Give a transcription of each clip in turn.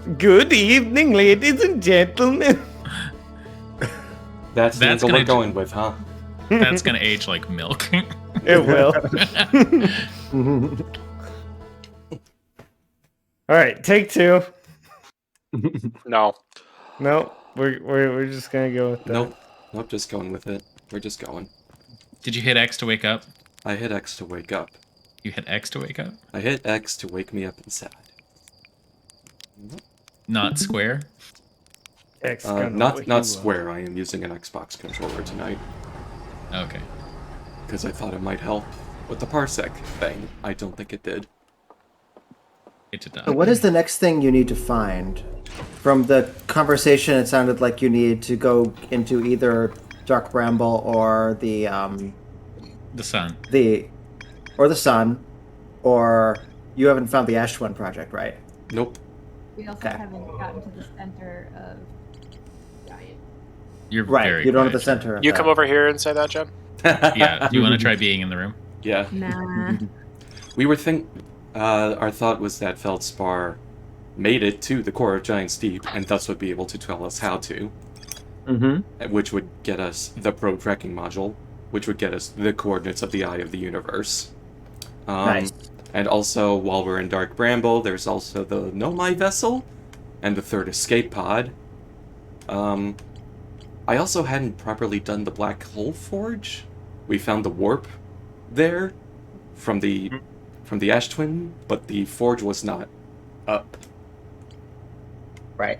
Good evening, ladies and gentlemen. That's the angle we're going with, huh? That's gonna age like milk. It will. All right, take two. No. No, we're just gonna go with that. Nope, just going with it. We're just going. Did you hit X to wake up? I hit X to wake up. You hit X to wake up? I hit X to wake me up inside. Not square? X not square. I am using an Xbox controller tonight. Okay. Because I thought it might help with the parsec thing. I don't think it did. It did not. So what is the next thing you need to find? From the conversation, it sounded like you need to go into either Dark Bramble or the sun. Or the sun, or you haven't found the Ash One project, right? Nope. We also haven't gotten to the center of Giant. You're right. Very you don't quiet. have the center. You come over here and say that, Jen? Yeah. Do you want to try being in the room? Yeah. Nah. We were our thought was that Feldspar made it to the core of Giant's Deep, and thus would be able to tell us how to. Mm-hmm. Which would get us the probe tracking module, which would get us the coordinates of the Eye of the Universe. Nice. And also, while we're in Dark Bramble, there's also the Nomai vessel, and the third escape pod. I also hadn't properly done the Black Hole Forge. We found the warp there from the Ash Twin, but the forge was not up. Right.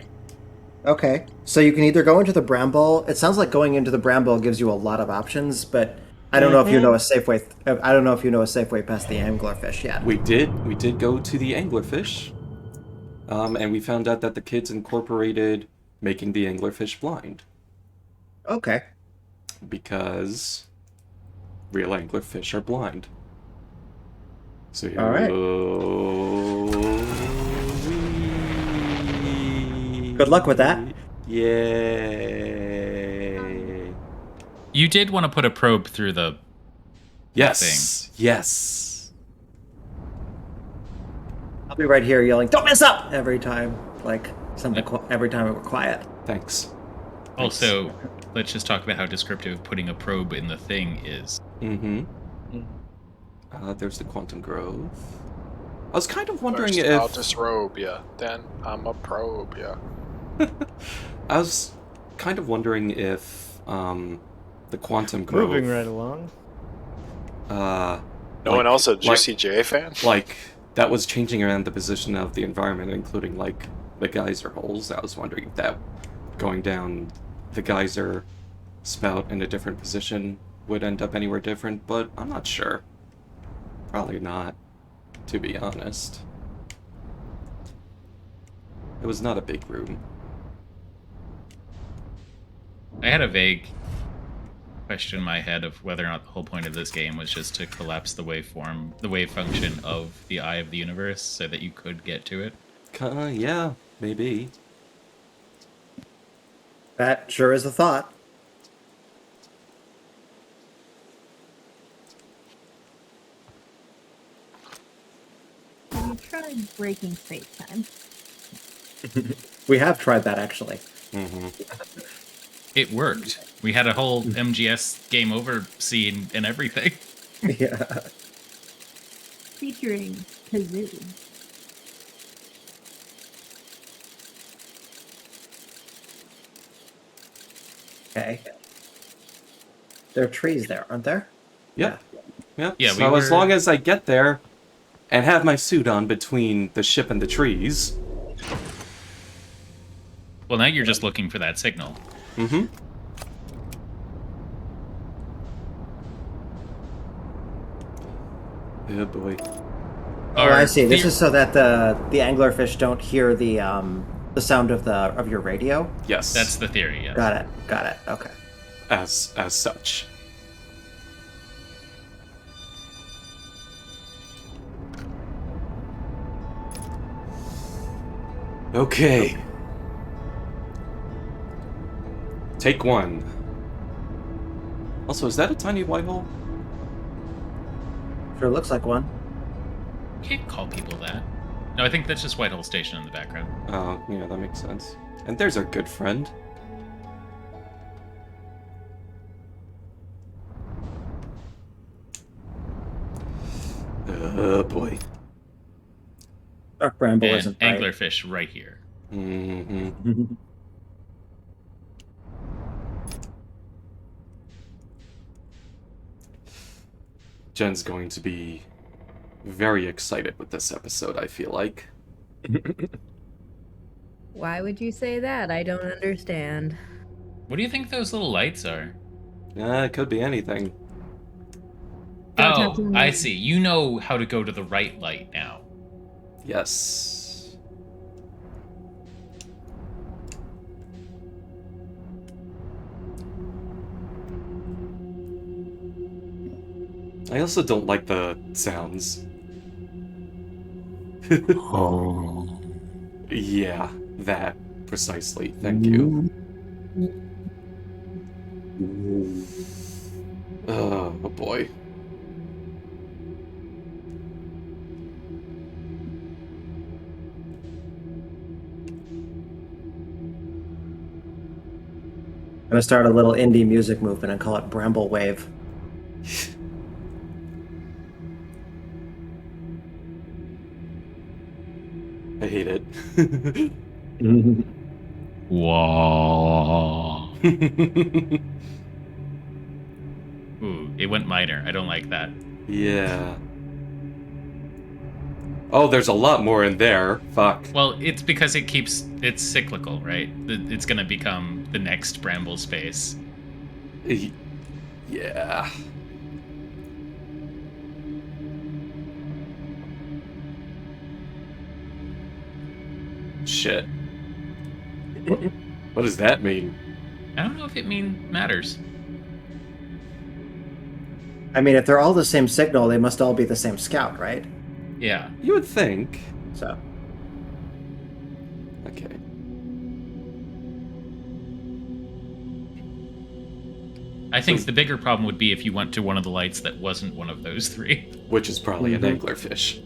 Okay. So you can either go into the Bramble. It sounds like going into the Bramble gives you a lot of options, but I don't know if you know a safe way. I don't know if you know a safe way past the anglerfish yet. We did go to the anglerfish, and we found out that the kids incorporated making the anglerfish blind. Okay. Because real anglerfish are blind. So all right. Good luck with that. Yay! You did want to put a probe through the thing. Yes. I'll be right here yelling, "Don't mess up!" every time. Like every time we're quiet. Thanks. Also, let's just talk about how descriptive putting a probe in the thing is. There's the quantum growth. I was kind of wondering First, if I'll disrobe ya, then I'm a probe ya. I was kind of wondering if the quantum growth. Moving right along. No one else a Juicy J fan? Like that was changing around the position of the environment, including like the geyser holes. I was wondering if that going down the geyser spout in a different position would end up anywhere different, but I'm not sure. Probably not, to be honest. It was not a big room. I had a vague question in my head of whether or not the whole point of this game was just to collapse the wave function of the Eye of the Universe so that you could get to it. Yeah, maybe. That sure is a thought. We tried breaking space-time. We have tried that, actually. It worked. We had a whole MGS game over scene and everything. Yeah. Featuring Kazoo. Okay. There are trees there, aren't there? Yep. Yep. Yeah, so as long as I get there and have my suit on between the ship and the trees. Well, now you're just looking for that signal. Mm-hmm. Oh boy. Oh, I see. This is so that the anglerfish don't hear the sound of your radio. Yes. That's the theory. Yes. Got it. Okay. As such. Okay. Take one. Also, is that a tiny white hole? Sure looks like one. You can't call people that. No, I think that's just Whitehall Station in the background. Oh, yeah, that makes sense. And there's our good friend. Oh, boy. Dark Bramble And isn't right. anglerfish right here. Mm-hmm. Jen's going to be very excited with this episode, I feel like. Why would you say that? I don't understand. What do you think those little lights are? It could be anything. Don't talk Oh, to me. I see. You know how to go to the right light now. Yes. I also don't like the sounds. Oh. Yeah, that. Precisely. Thank you. Oh, boy. I'm gonna start a little indie music movement and call it Bramble Wave. I hate it. Whoa. Ooh, it went minor. I don't like that. Yeah. Oh, there's a lot more in there. Fuck. Well, it's because it's cyclical, right? It's gonna become the next Bramble space. Yeah. Shit. What does that mean? I don't know if it matters. I mean, if they're all the same signal, they must all be the same scout, right? Yeah. You would think. So, Okay. I think the bigger problem would be if you went to one of the lights that wasn't one of those three. Which is probably an anglerfish.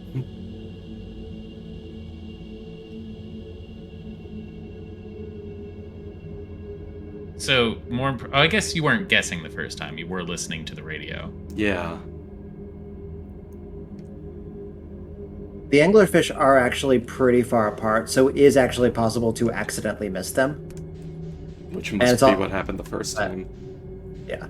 So I guess you weren't guessing the first time. You were listening to the radio. Yeah. the anglerfish are actually pretty far apart, so it is actually possible to accidentally miss them. Which must be what happened the first time. Yeah.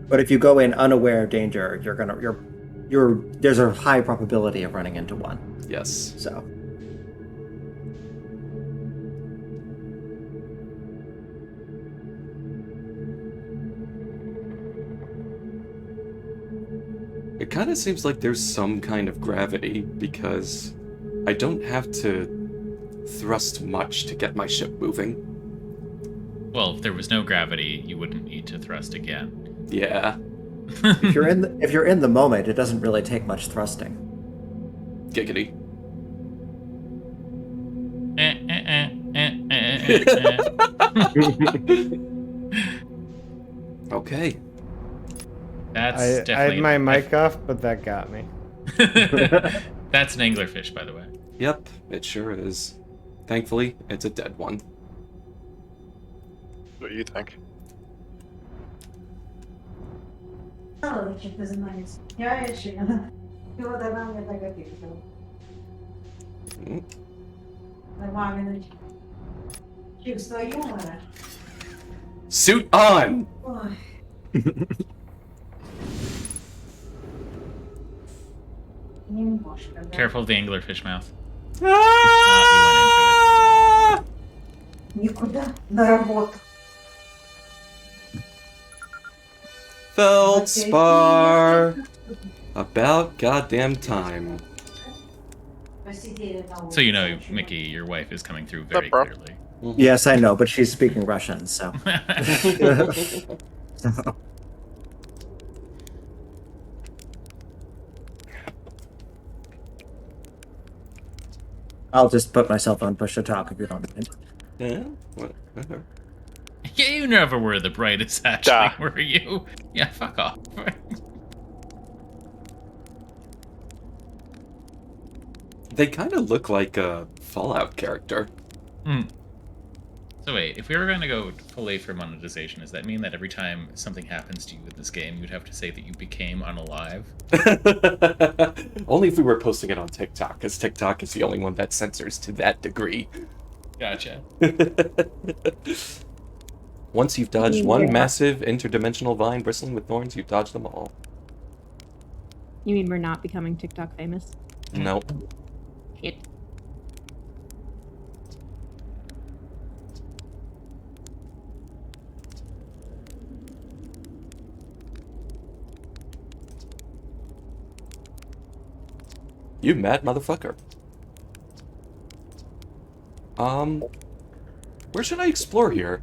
But if you go in unaware of danger, there's a high probability of running into one. Yes. So. It kind of seems like there's some kind of gravity, because I don't have to thrust much to get my ship moving. Well, if there was no gravity, you wouldn't need to thrust again. Yeah. If you're in the moment, it doesn't really take much thrusting. Giggity. Okay. That's I definitely. had my mic off, but that got me. That's an anglerfish, by the way. Yep, it sure is. Thankfully, it's a dead one. What do you think? Suit on! Careful of the anglerfish mouth. Ah! Никуда на работу. Feldspar! About goddamn time. So you know, Mickey, your wife is coming through very bro? clearly. Yes, I know, but she's speaking Russian, so. I'll just put myself on push to talk if you don't mind. Yeah? Whatever. Yeah, you never were the brightest hatchling, were you? Yeah, fuck off. They kind of look like a Fallout character. Hmm. So wait, if we were going to go fully for monetization, does that mean that every time something happens to you in this game, you'd have to say that you became unalive? Only if we were posting it on TikTok, because TikTok is the only one that censors to that degree. Gotcha. Once you've dodged one Yeah. massive interdimensional vine bristling with thorns, you've dodged them all. You mean we're not becoming TikTok famous? Nope. Shit. You mad motherfucker. Where should I explore here?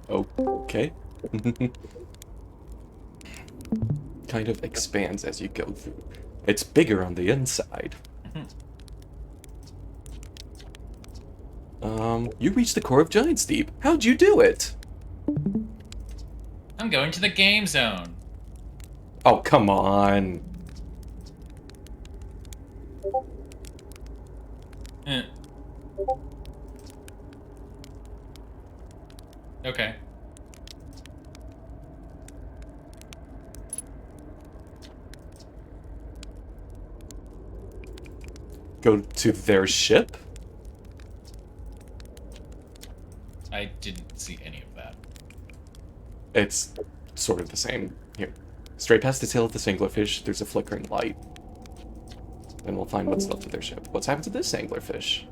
Oh, okay. Kind of expands as you go through. It's bigger on the inside. You reached the core of Giant's Deep. How'd you do it? I'm going to the game zone. Oh, come on. Eh. Okay. Go to their ship? I didn't see any of that. It's sort of the same. Here. Straight past the tail of the anglerfish, there's a flickering light. Then we'll find what's left of their ship. What's happened to this anglerfish?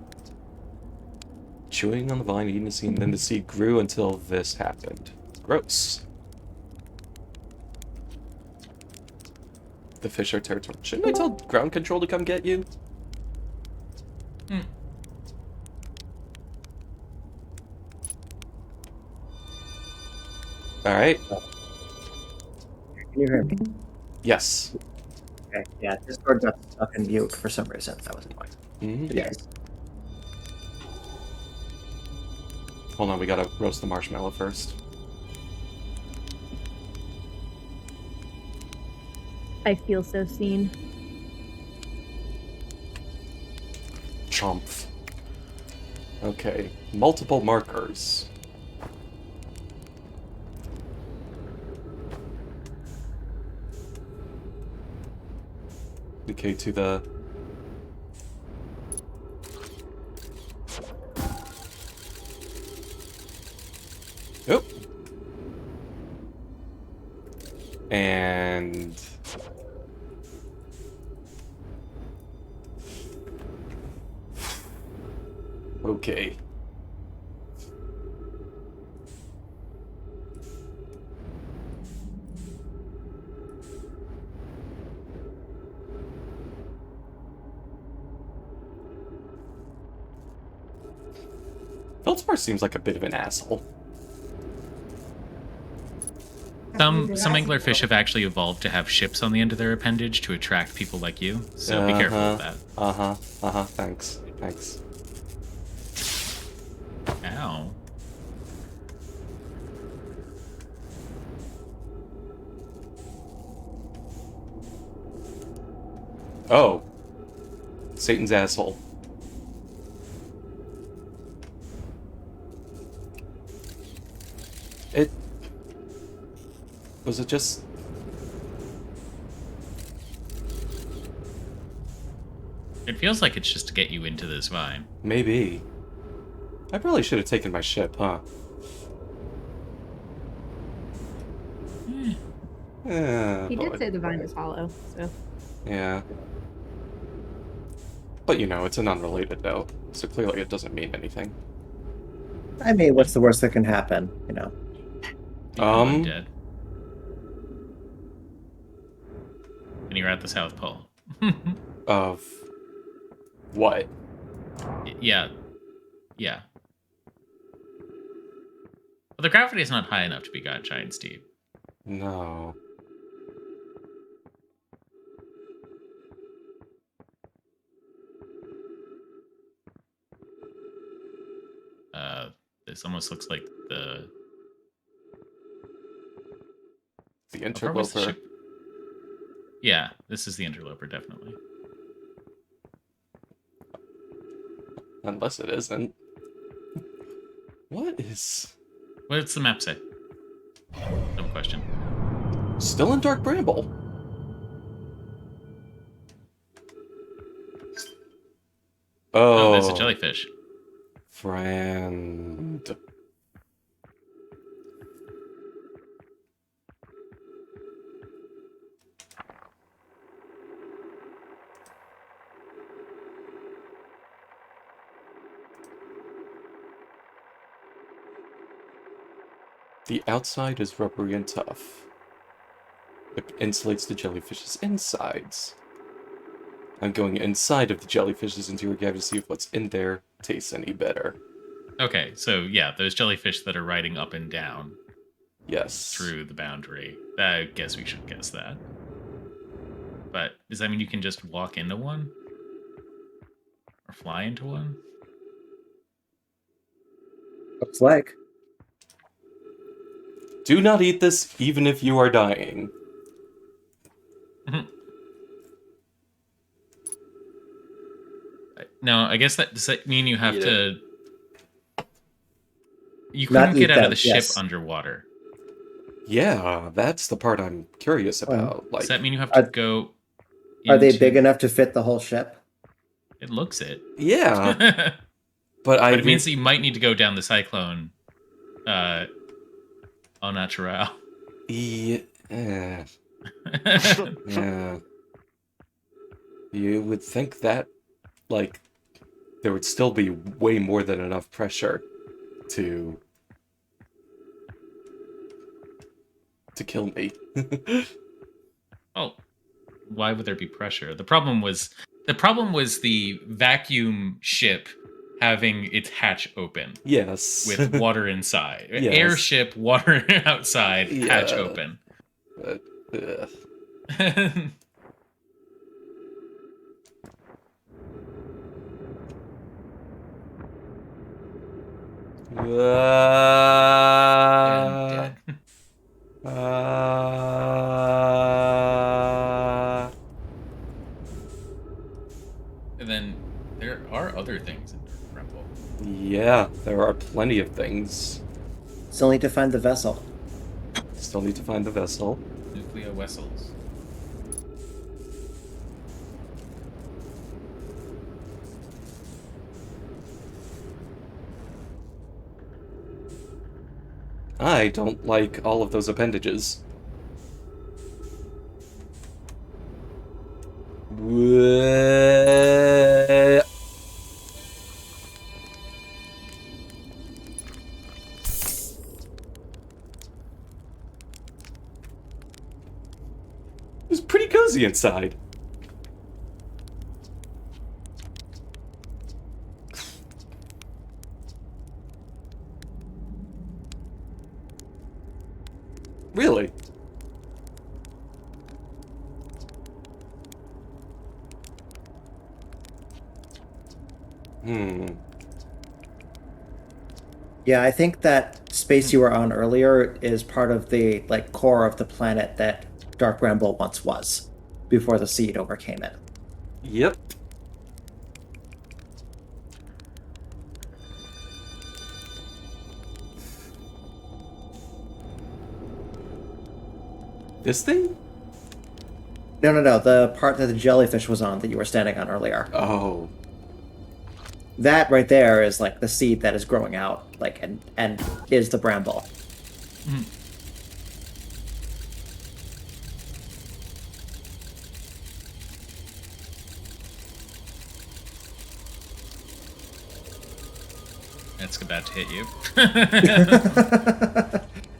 Chewing on the vine, eating the seed, and then the seed grew until this happened. Gross. The fish are territorial. Shouldn't I tell ground control to come get you? Hmm. Alright. Can you hear me? Yes. Okay. Yeah, Discord got stuck in mute for some reason. That was annoying. Mm-hmm. Yes. Hold on, we gotta roast the marshmallow first. I feel so seen. Chomp. Okay. Multiple markers. Okay, to the... Oop. And... Okay. Feldspar seems like a bit of an asshole. Some anglerfish have actually evolved to have ships on the end of their appendage to attract people like you, so be careful with that. Thanks. Thanks. Ow. Oh. Satan's asshole. It... Was it just... It feels like it's just to get you into this vine. Maybe. I probably should have taken my ship, huh? Yeah, He did say the vine is hollow, so. Yeah. But you know, it's an unrelated note, so clearly it doesn't mean anything. I mean, what's the worst that can happen? You know. Become undead. And you're at the South Pole. Of... what? Yeah. Yeah. Well, the gravity is not high enough to be God Giant's Deep. No. This almost looks like the The How far was the interloper. ship? Yeah, this is the interloper, definitely. Unless it isn't. What is... What's the map say? Dumb question. Still in Dark Bramble. Oh, there's a Oh. jellyfish. Friend. The outside is rubbery and tough. It insulates the jellyfish's insides. I'm going inside of the jellyfish's interior cavity to see if what's in there tastes any better. Okay, so yeah, those jellyfish that are riding up and down Yes. through the boundary. I guess we should guess that. But does that mean you can just walk into one? Or fly into one? Looks like. Do not eat this, even if you are dying. No, I guess does that mean you have to... You Not couldn't eat get out of them, the ship yes. underwater. Yeah, that's the part I'm curious about. Does that mean you have are- to go Are they into- big enough to fit the whole ship? It looks it. Yeah, but but it means that you might need to go down the cyclone au natural. Yeah. Yeah. You would think that, like, there would still be way more than enough pressure to kill me. Oh, why would there be pressure? The problem was the vacuum ship having its hatch open Yes. with water inside. Yes. Airship, water outside, hatch Yeah. open. But, And dead. And then there are other things in Dark Bramble. yeah, there are plenty of things. Still need to find the vessel. Still need to find the vessel. Nuclear vessels. I don't like all of those appendages. Wha- It's pretty cozy inside. Really? Yeah, I think that space you were on earlier is part of the core of the planet that Dark Bramble once was, before the seed overcame it. Yep. This thing? No. The part that the jellyfish was on that you were standing on earlier. Oh. That right there is like the seed that is growing out, and is the bramble. It's about to hit you.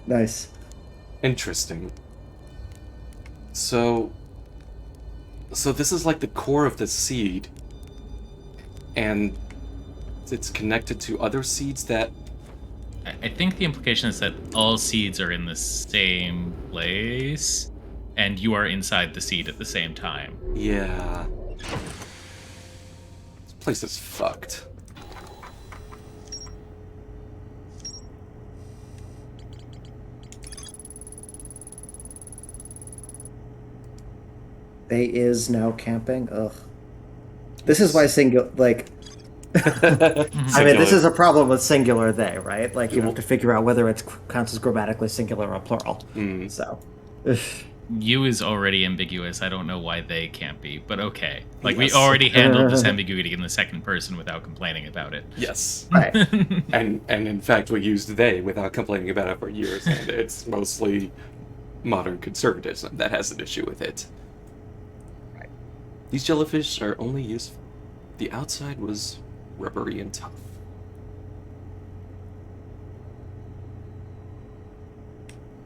Nice. Interesting. So this is like the core of the seed, and it's connected to other seeds that... I think the implication is that all seeds are in the same place, and you are inside the seed at the same time. Yeah. This place is fucked. They is now camping. Ugh. This is why singular, like, I mean, this is a problem with singular they, right? Like, you have to figure out whether it counts as grammatically singular or plural. So, ugh. You is already ambiguous. I don't know why they can't be, but okay. Like, we Yes. already handled this ambiguity in the second person without complaining about it. Yes. Right. And in fact, we used they without complaining about it for years, and it's mostly modern conservatism that has an issue with it. Right. These jellyfish are only useful. The outside was rubbery and tough.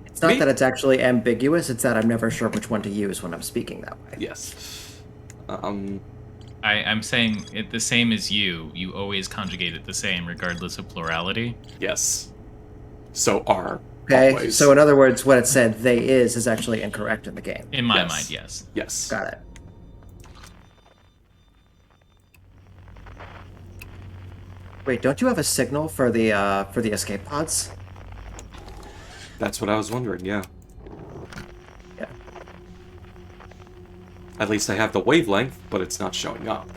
It's not that it's actually ambiguous, it's that I'm never sure which one to use when I'm speaking that way. Yes. I'm saying it the same as you. You always conjugate it the same, regardless of plurality. Yes. So are. Okay, Always. so in other words, what it said they is actually incorrect in the game. In my Yes. mind, yes. Yes. Got it. Wait, don't you have a signal for the escape pods? That's what I was wondering, yeah. Yeah. At least I have the wavelength, but it's not showing up.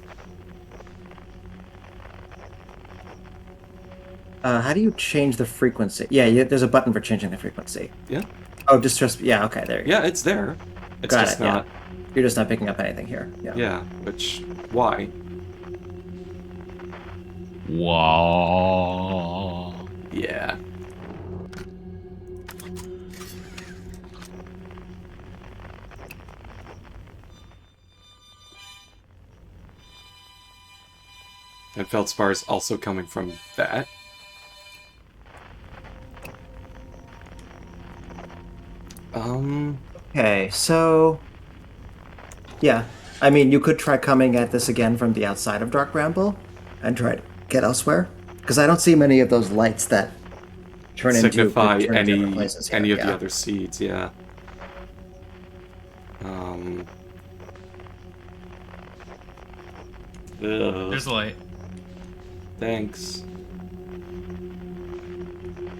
How do you change the frequency? Yeah, there's a button for changing the frequency. Yeah? Oh, just yeah, okay, there you go. Yeah, it's there. It's Got just it, not... yeah. You're just not picking up anything here. Yeah. Yeah, which... Why? Wow. Yeah. And Feldspar is also coming from that. Okay, so yeah, I mean, you could try coming at this again from the outside of Dark Bramble and try to get elsewhere, because I don't see many of those lights that signify into any different places here. of Yeah. the other seeds, yeah. There's a light. Thanks.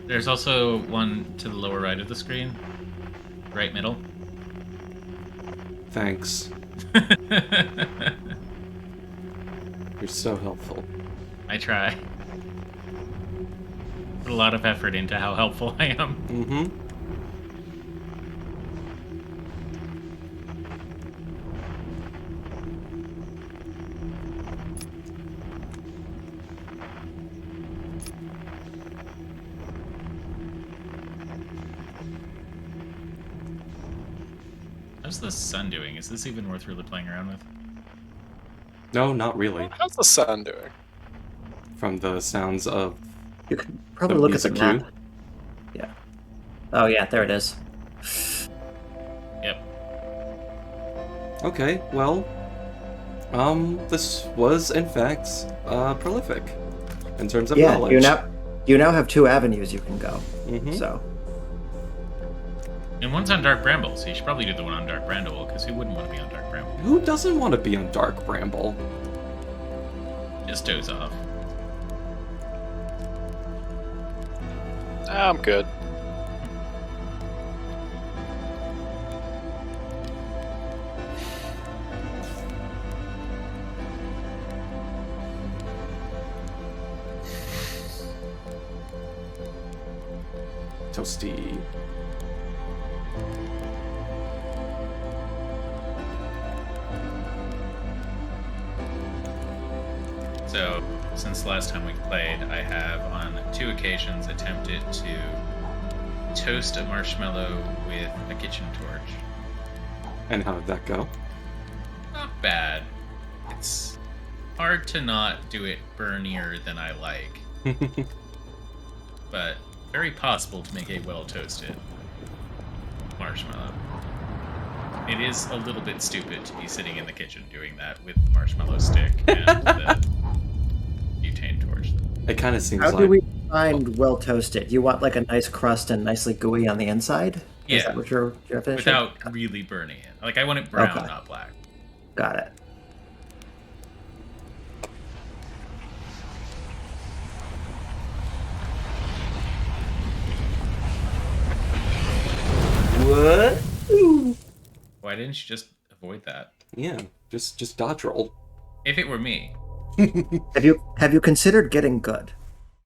There's also one to the lower right of the screen. Right middle. Thanks. You're so helpful. I try. Put a lot of effort into how helpful I am. Mm-hmm. How's the sun doing? Is this even worth really playing around with? No, not really. How's the sun doing? From the sounds of You can probably the look at the music map. cue. Yeah. Oh yeah, there it is. Yep. Okay, well, this was in fact prolific in terms of Yeah, knowledge. you now have 2 avenues you can go. Mhm. So And one's on Dark Bramble, so you should probably do the one on Dark Bramble, because who wouldn't want to be on Dark Bramble? Who doesn't want to be on Dark Bramble? Just doze off. I'm good. Toasty. So, since the last time we played, I have on 2 occasions attempted to toast a marshmallow with a kitchen torch. And how did that go? Not bad. It's hard to not do it burnier than I like, but very possible to make a well-toasted marshmallow. It is a little bit stupid to be sitting in the kitchen doing that with the marshmallow stick and the butane torch. It kind of seems how like do we find well toasted? You want like a nice crust and nicely gooey on the inside? Is Yeah. that what your definition? Without really burning it. Like, I want it brown, Okay. not black. Got it. What? Why didn't you just avoid that. Yeah, just dodge roll. If it were me, Have you considered getting good?